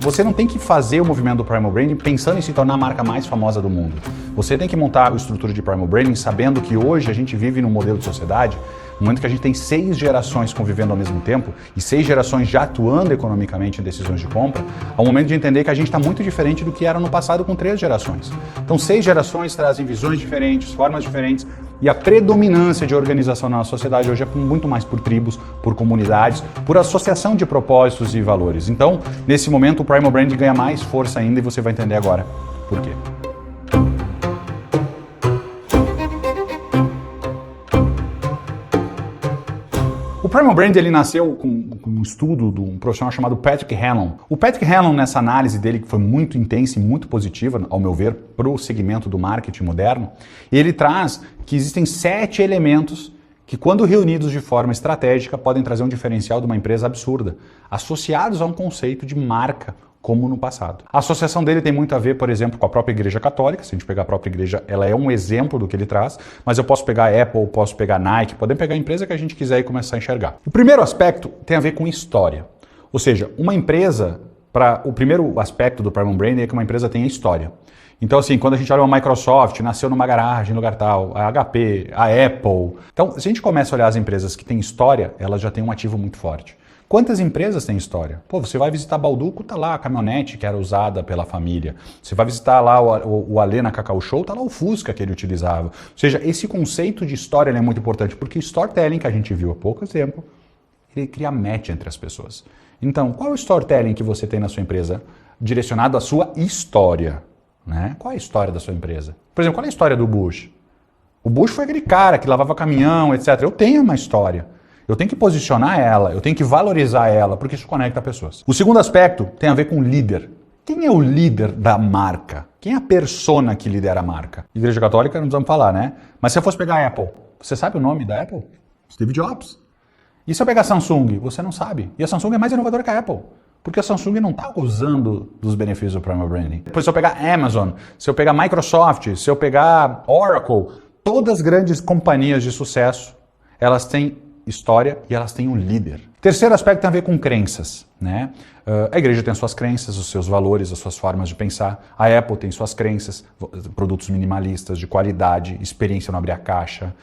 você não tem que fazer o movimento do Primal Branding pensando em se tornar a marca mais famosa do mundo. Você tem que montar a estrutura de Primal Branding sabendo que hoje a gente vive num modelo de sociedade, no momento que a gente tem 6 gerações convivendo ao mesmo tempo e 6 gerações já atuando economicamente em decisões de compra, é o momento de entender que a gente está muito diferente do que era no passado com 3 gerações. Então 6 gerações trazem visões diferentes, formas diferentes, e a predominância de organização na sociedade hoje é muito mais por tribos, por comunidades, por associação de propósitos e valores. Então, nesse momento, o Primal Branding ganha mais força ainda e você vai entender agora por quê. O Primal Brand ele nasceu com um estudo de um profissional chamado Patrick Hanlon. O Patrick Hanlon, nessa análise dele, que foi muito intensa e muito positiva, ao meu ver, para o segmento do marketing moderno, ele traz que existem 7 elementos que, quando reunidos de forma estratégica, podem trazer um diferencial de uma empresa absurda, associados a um conceito de marca, como no passado. A associação dele tem muito a ver, por exemplo, com a própria Igreja Católica. Se a gente pegar a própria igreja, ela é um exemplo do que ele traz, mas eu posso pegar a Apple, posso pegar a Nike, podemos pegar a empresa que a gente quiser e começar a enxergar. O primeiro aspecto tem a ver com história. Ou seja, uma empresa, o primeiro aspecto do Primal Branding é que uma empresa tenha história. Então, assim, quando a gente olha uma Microsoft, nasceu numa garagem, no lugar tal, a HP, a Apple. Então, se a gente começa a olhar as empresas que têm história, elas já têm um ativo muito forte. Quantas empresas têm história? Pô, você vai visitar Balduco, tá lá a caminhonete que era usada pela família. Você vai visitar lá o Alê na Cacau Show, tá lá o Fusca que ele utilizava. Ou seja, esse conceito de história é muito importante, porque storytelling, que a gente viu há pouco tempo, ele cria match entre as pessoas. Então, qual é o storytelling que você tem na sua empresa direcionado à sua história? Né? Qual é a história da sua empresa? Por exemplo, qual é a história do Bush? O Bush foi aquele cara que lavava caminhão, etc. Eu tenho uma história. Eu tenho que posicionar ela, eu tenho que valorizar ela, porque isso conecta pessoas. O segundo aspecto tem a ver com líder. Quem é o líder da marca? Quem é a persona que lidera a marca? Igreja Católica não precisamos falar, né? Mas se eu fosse pegar a Apple, você sabe o nome da Apple? Steve Jobs. E se eu pegar a Samsung? Você não sabe. E a Samsung é mais inovadora que a Apple. Porque a Samsung não está usando dos benefícios do Primal Branding. Depois se eu pegar a Amazon, se eu pegar a Microsoft, se eu pegar Oracle, todas as grandes companhias de sucesso, elas têm história e elas têm um líder. Terceiro aspecto tem a ver com crenças, né? A igreja tem suas crenças, os seus valores, as suas formas de pensar. A Apple tem suas crenças, produtos minimalistas, de qualidade, experiência no abrir a caixa,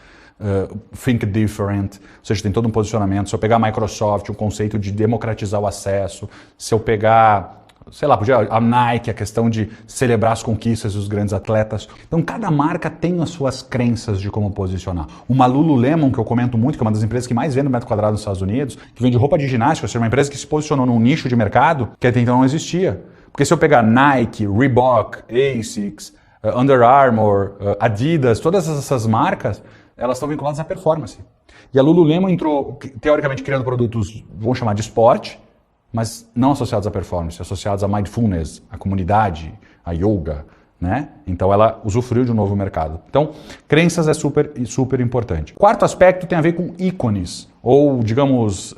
think different, ou seja, tem todo um posicionamento. Se eu pegar a Microsoft, um conceito de democratizar o acesso. Se eu pegar, sei lá, a Nike, a questão de celebrar as conquistas dos grandes atletas. Então, cada marca tem as suas crenças de como posicionar. Uma Lululemon, que eu comento muito, que é uma das empresas que mais vende no metro quadrado nos Estados Unidos, que vende roupa de ginástica, ou seja, uma empresa que se posicionou num nicho de mercado que até então não existia. Porque se eu pegar Nike, Reebok, ASICS, Under Armour, Adidas, todas essas marcas, elas estão vinculadas à performance. E a Lululemon entrou, teoricamente, criando produtos, vamos chamar de esporte, mas não associados à performance, associados a mindfulness, a comunidade, a yoga, né? Então ela usufruiu de um novo mercado. Então, crenças é super importante. Quarto aspecto tem a ver com ícones, ou digamos,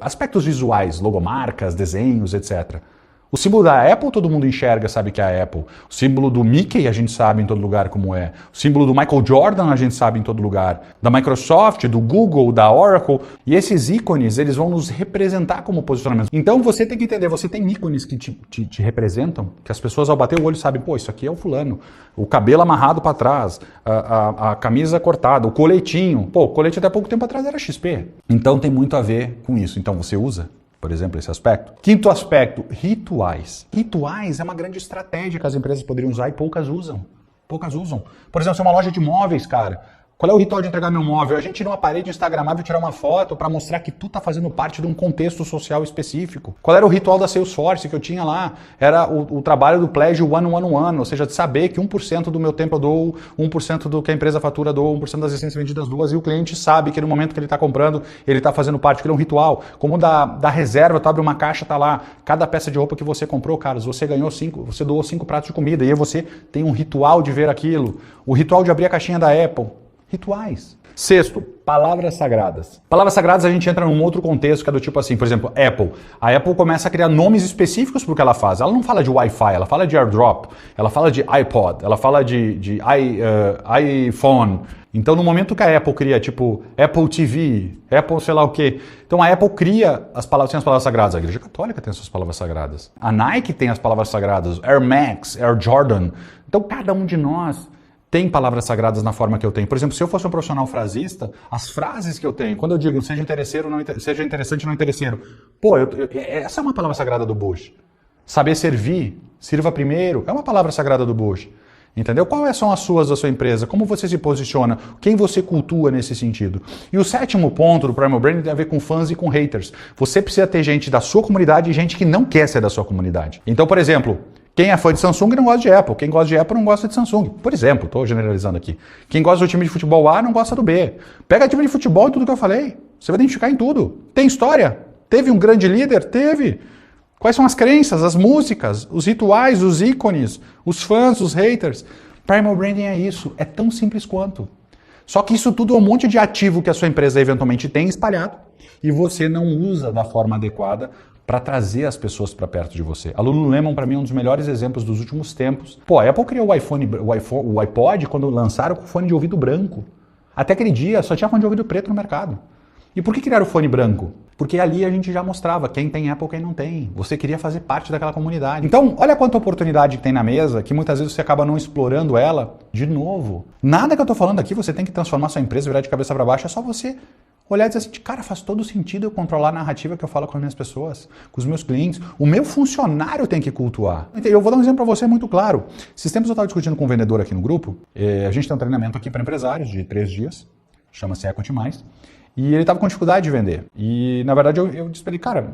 aspectos visuais, logomarcas, desenhos, etc. O símbolo da Apple todo mundo enxerga, sabe que é a Apple. O símbolo do Mickey a gente sabe em todo lugar como é. O símbolo do Michael Jordan a gente sabe em todo lugar. Da Microsoft, do Google, da Oracle. E esses ícones, eles vão nos representar como posicionamento. Então você tem que entender, você tem ícones que te representam, que as pessoas ao bater o olho sabem, pô, isso aqui é o fulano. O cabelo amarrado para trás, a camisa cortada, o coletinho. Pô, o colete até pouco tempo atrás era XP. Então tem muito a ver com isso. Então você usa, por exemplo, esse aspecto. Quinto aspecto, rituais. Rituais é uma grande estratégia que as empresas poderiam usar e poucas usam. Poucas usam. Por exemplo, se é uma loja de móveis, cara, qual é o ritual de entregar meu móvel? A gente ir numa parede instagramável e tirar uma foto para mostrar que tu tá fazendo parte de um contexto social específico. Qual era o ritual da Salesforce que eu tinha lá? Era o trabalho do Pledge One, ou seja, de saber que 1% do meu tempo eu dou, 1% do que a empresa fatura dou, 1% das essências vendidas duas, e o cliente sabe que no momento que ele está comprando, ele está fazendo parte, que é um ritual. Como da reserva, tu abre uma caixa, tá lá, cada peça de roupa que você comprou, Carlos, você ganhou 5, você doou 5 pratos de comida, e aí você tem um ritual de ver aquilo. O ritual de abrir a caixinha da Apple. Rituais. Sexto, Palavras sagradas. Palavras sagradas a gente entra num outro contexto que é do tipo assim, por exemplo, Apple. A Apple começa a criar nomes específicos para o que ela faz. Ela não fala de Wi-Fi, ela fala de AirDrop, ela fala de iPod, ela fala de iPhone. Então no momento que a Apple cria, tipo, Apple TV, Apple sei lá o quê, então a Apple cria as palavras, tem as palavras sagradas. A Igreja Católica tem as suas palavras sagradas. A Nike tem as palavras sagradas, Air Max, Air Jordan. Então cada um de nós tem palavras sagradas na forma que eu tenho. Por exemplo, se eu fosse um profissional frasista, as frases que eu tenho, quando eu digo seja interesseiro, seja interessante, não interesseiro, pô, essa é uma palavra sagrada do Bush. Saber servir, sirva primeiro, é uma palavra sagrada do Bush. Entendeu? Quais são as suas da sua empresa? Como você se posiciona? Quem você cultua nesse sentido? E o sétimo ponto do Primal Branding tem a ver com fãs e com haters. Você precisa ter gente da sua comunidade e gente que não quer ser da sua comunidade. Então, por exemplo, quem é fã de Samsung não gosta de Apple. Quem gosta de Apple não gosta de Samsung. Por exemplo, estou generalizando aqui. Quem gosta do time de futebol A não gosta do B. Pega time de futebol e tudo que eu falei. Você vai identificar em tudo. Tem história? Teve um grande líder? Teve. Quais são as crenças, as músicas, os rituais, os ícones, os fãs, os haters? Primal Branding é isso. É tão simples quanto. Só que isso tudo é um monte de ativo que a sua empresa eventualmente tem espalhado e você não usa da forma adequada para trazer as pessoas para perto de você. A Lululemon, para mim, é um dos melhores exemplos dos últimos tempos. Pô, a Apple criou o iPod quando lançaram com fone de ouvido branco. Até aquele dia só tinha fone de ouvido preto no mercado. E por que criaram o fone branco? Porque ali a gente já mostrava quem tem Apple e quem não tem. Você queria fazer parte daquela comunidade. Então, olha quanta oportunidade tem na mesa, que muitas vezes você acaba não explorando ela de novo. Nada que eu estou falando aqui, você tem que transformar sua empresa, virar de cabeça para baixo, é só você olhar e dizer assim, cara, faz todo sentido eu controlar a narrativa que eu falo com as minhas pessoas, com os meus clientes. O meu funcionário tem que cultuar. Eu vou dar um exemplo para você muito claro. Esses tempos eu estava discutindo com um vendedor aqui no grupo. A gente tem um treinamento aqui para empresários de 3 dias, chama-se Equity Mais. E ele estava com dificuldade de vender. E, na verdade, eu disse para ele, cara,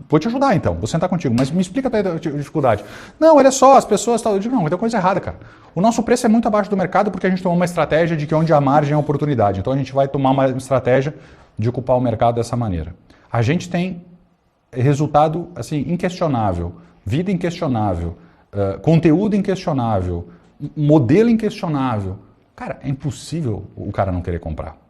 vou te ajudar então, vou sentar contigo, mas me explica a dificuldade. Não, olha só, as pessoas... Eu digo, não, tem coisa errada, cara. O nosso preço é muito abaixo do mercado porque a gente tomou uma estratégia de que onde há margem é oportunidade. Então, a gente vai tomar uma estratégia de ocupar o mercado dessa maneira. A gente tem resultado, assim, inquestionável, vida inquestionável, conteúdo inquestionável, modelo inquestionável. Cara, é impossível o cara não querer comprar.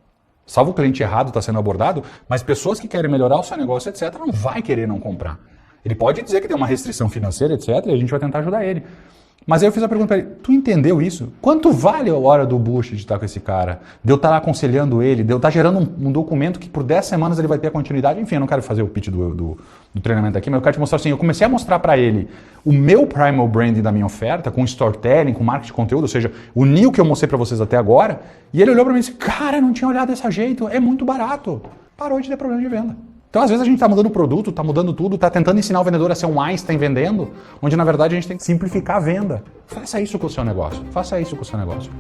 Salvo o cliente errado está sendo abordado, mas pessoas que querem melhorar o seu negócio, etc., não vai querer não comprar. Ele pode dizer que tem uma restrição financeira, etc., e a gente vai tentar ajudar ele. Mas aí eu fiz a pergunta para ele, tu entendeu isso? Quanto vale a hora do Bush de estar com esse cara? De eu estar lá aconselhando ele, de eu estar gerando um documento que por 10 semanas ele vai ter a continuidade? Enfim, eu não quero fazer o pitch do treinamento aqui, mas eu quero te mostrar assim, eu comecei a mostrar para ele o meu Primal Branding da minha oferta, com storytelling, com marketing de conteúdo, ou seja, o NIO que eu mostrei para vocês até agora, e ele olhou para mim e disse, cara, eu não tinha olhado desse jeito, é muito barato. Parou de ter problema de venda. Então, às vezes, a gente está mudando o produto, está mudando tudo, está tentando ensinar o vendedor a ser um Einstein vendendo, onde, na verdade, a gente tem que simplificar a venda. Faça isso com o seu negócio. Faça isso com o seu negócio.